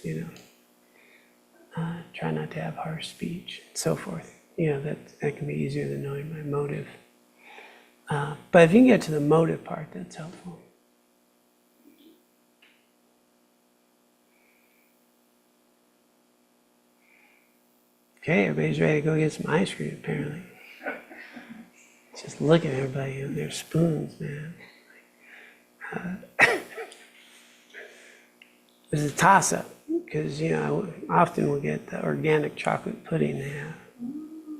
S2: try not to have harsh speech, and so forth. That can be easier than knowing my motive. But if you can get to the motive part, that's helpful. Okay, everybody's ready to go get some ice cream, apparently. Just looking at everybody with their spoons, man. There's a toss-up, because, often we'll get the organic chocolate pudding they have.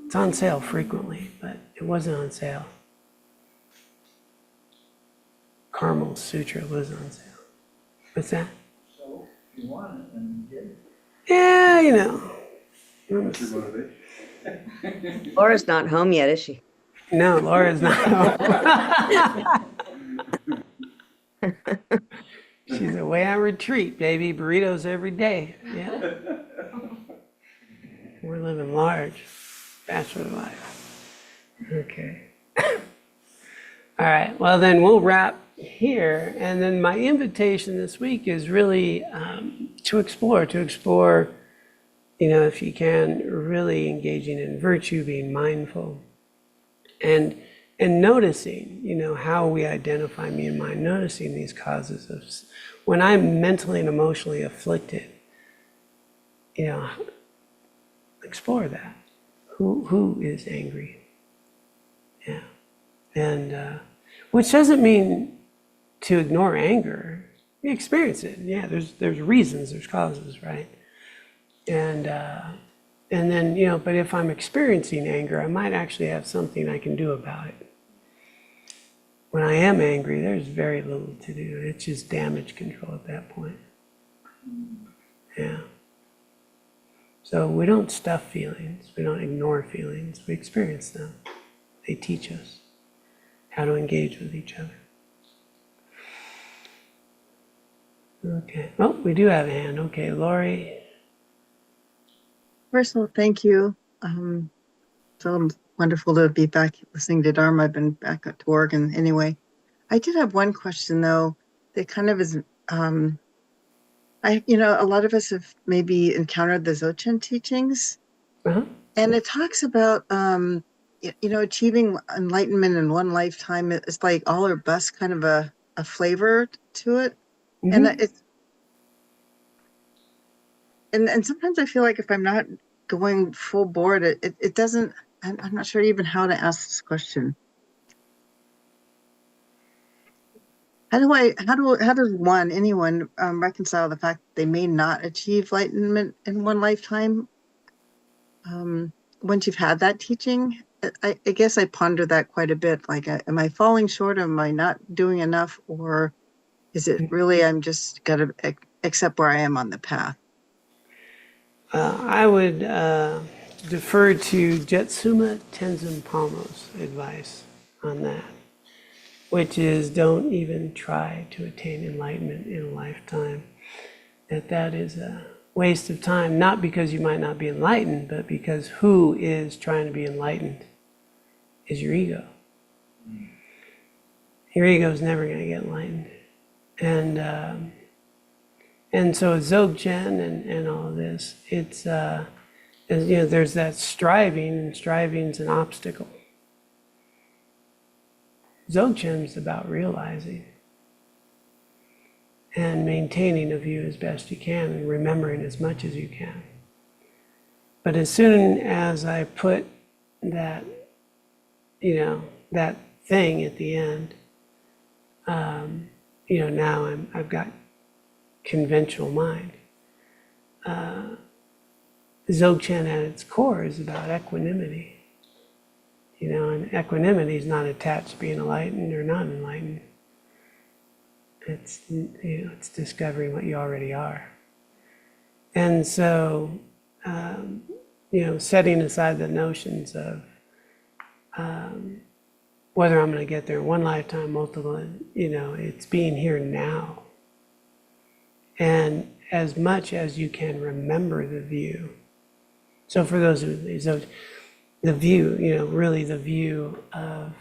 S2: It's on sale frequently, but it wasn't on sale. Carmel Sutra was on sale. What's that?
S5: So, if you want it, then get it.
S2: Yeah, you know.
S4: What's your motivation?
S3: Laura's not home yet, is she?
S2: No, Laura's not. She's away on retreat, baby. Burritos every day. Yeah. We're living large. Bachelor life. Okay. All right. Well, then we'll wrap here. And then my invitation this week is really to explore, if you can, really engaging in virtue, being mindful, and noticing, how we identify me and mine, noticing these causes of, when I'm mentally and emotionally afflicted, explore that. Who is angry? Yeah. And which doesn't mean to ignore anger. You experience it. Yeah, there's reasons, there's causes, right? And then, but if I'm experiencing anger, I might actually have something I can do about it. When I am angry, there's very little to do. It's just damage control at that point. Yeah. So we don't stuff feelings. We don't ignore feelings. We experience them. They teach us how to engage with each other. Okay. Oh, we do have a hand. Okay, Lori.
S6: First of all, thank you. So wonderful to be back listening to Dharma. I've been back to Oregon anyway. I did have one question though, that kind of is, a lot of us have maybe encountered the Dzogchen teachings,
S2: Uh-huh.
S6: and it talks about, achieving enlightenment in one lifetime. It's like all or bust kind of a flavor to it.
S2: Mm-hmm.
S6: And sometimes I feel like if I'm not going full board, it doesn't, I'm not sure even how to ask this question. How does anyone reconcile the fact that they may not achieve enlightenment in one lifetime? Once you've had that teaching, I guess I ponder that quite a bit. Like, am I falling short? Am I not doing enough? Or is it really, I'm just got to accept where I am on the path?
S2: I would defer to Jetsuma Tenzin Palmo's advice on that, which is don't even try to attain enlightenment in a lifetime. That is a waste of time, not because you might not be enlightened, but because who is trying to be enlightened is your ego. Your ego is never going to get enlightened. And so Dzogchen and all of this, it's, there's that striving, and striving's an obstacle. Dzogchen is about realizing and maintaining a view as best you can and remembering as much as you can. But as soon as I put that, that thing at the end, now I've got conventional mind. Dzogchen at its core is about equanimity. And equanimity is not attached to being enlightened or not enlightened. It's, it's discovering what you already are. And so, setting aside the notions of whether I'm going to get there in one lifetime, multiple, it's being here now. And as much as you can remember the view. So for those who, the view, really the view of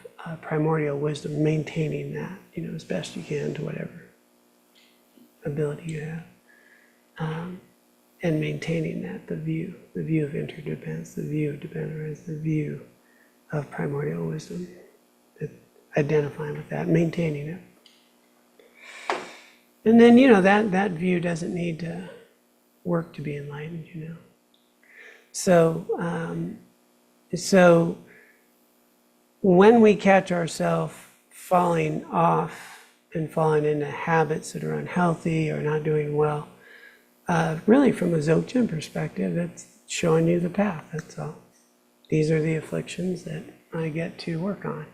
S2: primordial wisdom, maintaining that, as best you can to whatever ability you have. And maintaining that, the view of interdependence, the view of dependence, the view of primordial wisdom, identifying with that, maintaining it. And then, that view doesn't need to work to be enlightened, So, so when we catch ourselves falling off and falling into habits that are unhealthy or not doing well, really from a Dzogchen perspective, it's showing you the path, that's all. These are the afflictions that I get to work on.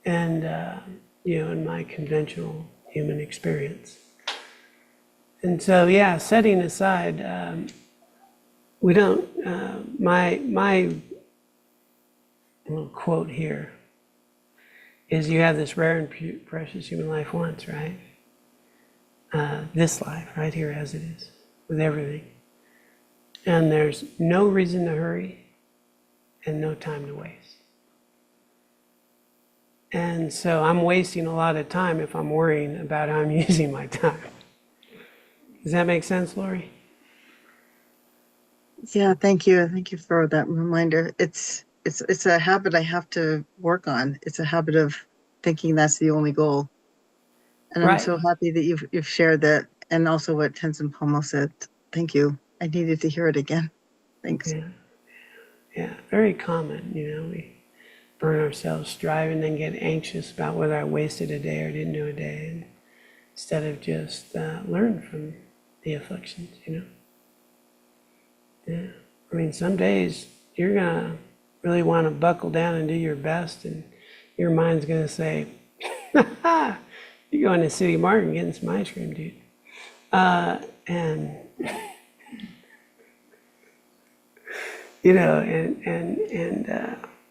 S2: And in my conventional human experience. And so, yeah, setting aside, we don't, my little quote here is you have this rare and precious human life once, right? This life, right here as it is, with everything. And there's no reason to hurry and no time to waste. And so I'm wasting a lot of time if I'm worrying about how I'm using my time. Does that make sense, Lori?
S6: Yeah, thank you. Thank you for that reminder. It's a habit I have to work on. It's a habit of thinking that's the only goal. And I'm
S2: Right.
S6: so happy that you've shared that, and also what Tenzin Palmo said. Thank you. I needed to hear it again. Thanks.
S2: Yeah, very common, we burn ourselves striving and get anxious about whether I wasted a day or didn't do a day, and instead of just learn from the afflictions, Yeah, I mean, some days you're gonna really want to buckle down and do your best, and your mind's gonna say, "You're going to City Market and getting some ice cream, dude," and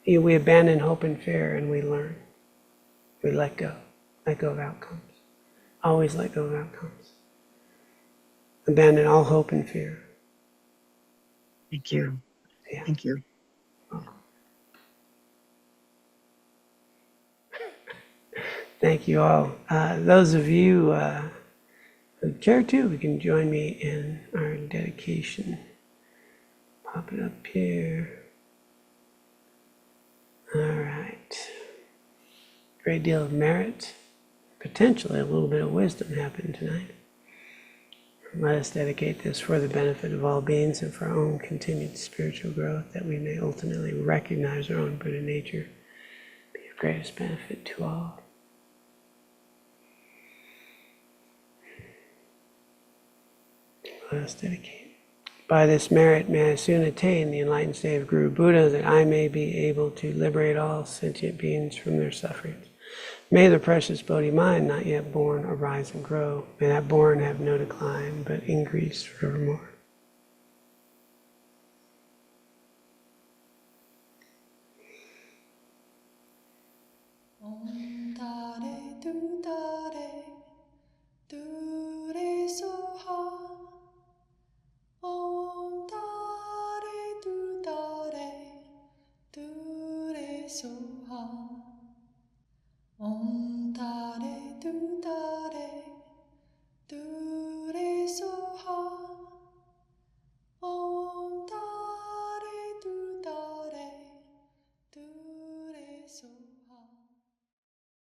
S2: we abandon hope and fear, and we learn. We let go of outcomes. Always let go of outcomes. Abandon all hope and fear.
S6: Thank you.
S2: Yeah.
S6: Thank you.
S2: Thank you all. Those of you who care to, we can join me in our dedication. Pop it up here. All right. Great deal of merit, potentially a little bit of wisdom happened tonight. Let us dedicate this for the benefit of all beings and for our own continued spiritual growth, that we may ultimately recognize our own Buddha nature, be of greatest benefit to all. Let us dedicate. By this merit may I soon attain the enlightened state of Guru Buddha, that I may be able to liberate all sentient beings from their sufferings. May the precious Bodhi mind, not yet born, arise and grow. May that born have no decline, but increase forevermore.
S1: Om Tare Tu Tare Tu Re Soha. Om Tare Tu Tare Tu Re Soha.